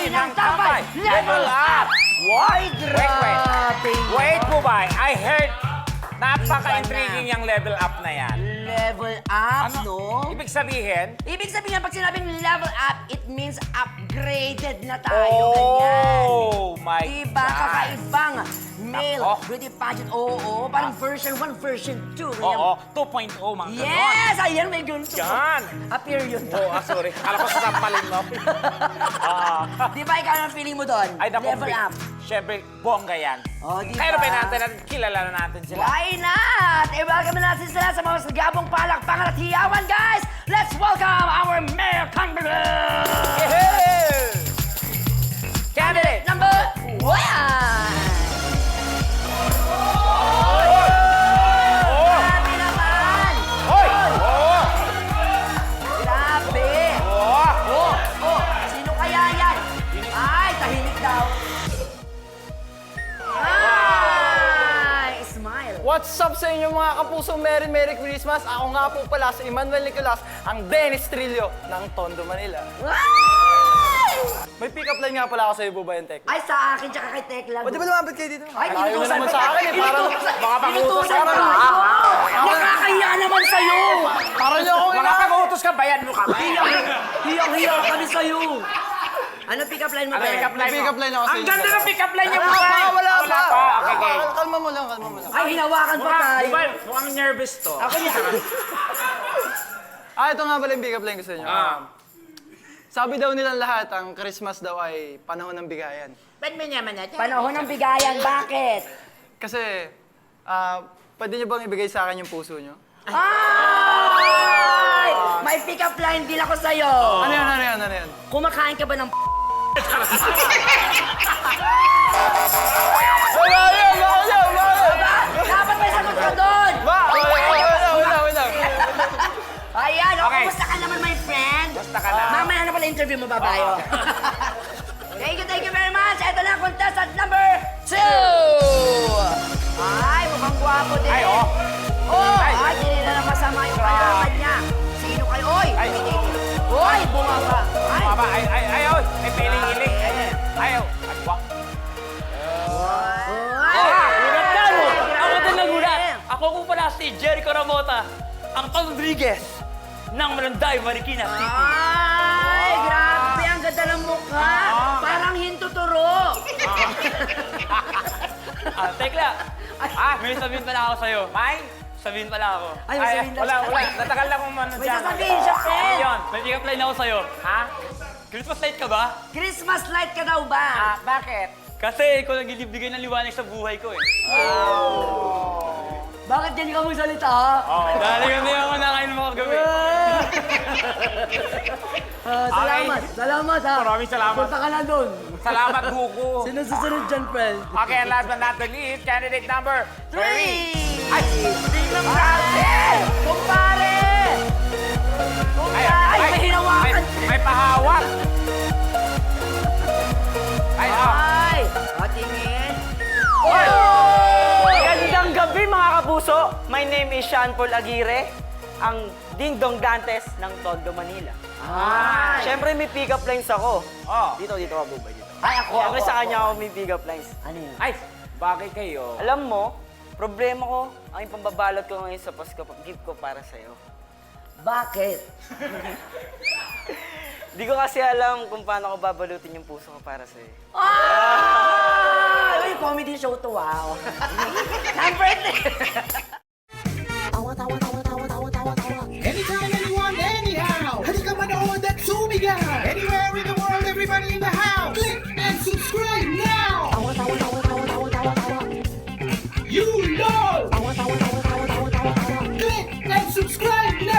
ng tambay! Level up! Ay, grabe! Wait po ba? I heard napaka-intriguing yung level up na yan. Level up, no? Ibig sabihin? Ibig sabihin, pag sinabing level up, it means upgraded na tayo. Ganyan. Oh my Diba? God. Kakaibang male Nako. beauty pageant. Oo, parang version 1, version 2. ganyan. Oo, 2.0 mga ganon. Yes! Ayan, may ganito. Yan. Appear yun. Sorry. Alam ko sa sampalin mo. Di ba ikaw ang feeling mo doon? Ay, naku. Level up. Siyempre, bongga yan. Oh, di Kaya ba? pa natin, kilala na natin sila. Why not? I-welcome na natin sila sa mga sagabong palakpakan at hiyawan, guys! Let's welcome our Mayor Congregate! Yehey! Candidate! Number 1! Grabe naman! Hoy! Oo! Grabe! Oo! Sino kaya yan? Ay, tahimik daw. Ay, smile. What's up sa inyo mga kapuso? Merry Christmas! Ako nga po pala si Emmanuel Nicolas, ang Dennis Trillo ng Tondo, Manila. Ay! May pick-up line nga pala ako sa iyo, Bubayan Tech. Ay, sa akin tsaka kay Tekla. O, di ba lumapit kayo dito? Ay, Ayaw inutusan naman pa sa tayo. akin eh. Parang, Baka pag-utos ka Inutusan ba? tayo. Nakakahiya naman sa'yo. parang niyo ako Mga pag-uutos ka, bayan mo kami. Hiyang-hiya kami sa'yo. Anong pick-up line mo, Ano Ben? pick-up line mo? pick-up line ako sa Ang inyo. ganda ng pick-up line niya, Wala Bubay. pa, wala pa. Okay, okay. Kalma mo lang. Ay, hinawakan pa tayo. Bubay, mukhang nervous to. Ako niya. Ito nga pala yung pick-up line ko sa inyo. Sabi daw nilang lahat, ang Christmas daw ay panahon ng bigayan. Ba't may naman natin? Panahon ng bigayan, bakit? Kasi, pwede niyo bang ibigay sa akin yung puso niyo? Ay! May pick-up line din ako sa'yo. Ano yan? Kumakain ka ba ng Dapat may sagot ka doon! Wala. Ayan, Okay. kumusta ka naman, my friend? Basta ka lang. Mamaya na pala interview mo, babayo. Thank you very much. Ito na, contestant number 2! Ay, mukhang gwapo din. Ay, oh. Ay, hindi na masama yung kalaban niya. Sino kayo? Oy! Ay. Oy, bumaba. Ay, Baba, ay, oy. May piling hiling. Ayaw. Agwa. Gulat ka, no? Ako din nagulat. Grabe. Ako po pala si Jericho Ramota, ang Rodriguez ng Malanday, Marikina City. Ay, grabe. Ang ganda ng mukha. Parang hintuturo. Tekla, may sabihin pala ako sa'yo. May? Sabihin pala ako. Ay, sabihin Wala. Natagal lang kung ano May dyan. sasabihin siya, friend. Yun, may pick-up line ako sa'yo. Ha? Christmas light ka ba? Christmas light ka daw ba? Bakit? Kasi ikaw nagbibigay ng liwanag sa buhay ko eh. Bakit ganyan ka magsalita, ha? Dahil hindi ako nakain mga kagabi. Salamat, ha? Maraming salamat. Punta ka na doon. Salamat, Buko. Sino susunod dyan, friend? Okay, and last but not the least, candidate number 3. 3! Ay, tingnan mo Ate! Kumpare! Ay, may hinawakan! May pahawak. Ay, Ay! Patingin! Magandang gabi mga kapuso! My name is Sean Paul Aguirre, ang Dingdong Dantes ng Tondo, Manila. Ay! Siyempre may pick-up lines ako. Oh. Dito ka, Bubay, dito. Ay, ako! Siyempre sa kanya ako may pick-up lines. Ano yun? Ay, bagay kayo. Alam mo, problema ko, ang pambabalot ko ngayon sa Pasko, gift ko para sa'yo. Bakit? Di ko kasi alam kung paano ko babalutin yung puso ko para sa'yo. Ah! Uy, comedy show to, wow! Number 3! Anytime, anyone, anyhow. Halika manood at sumigaw. Anywhere in the world, everybody in the house. Click and subscribe now. You know. Click and subscribe now.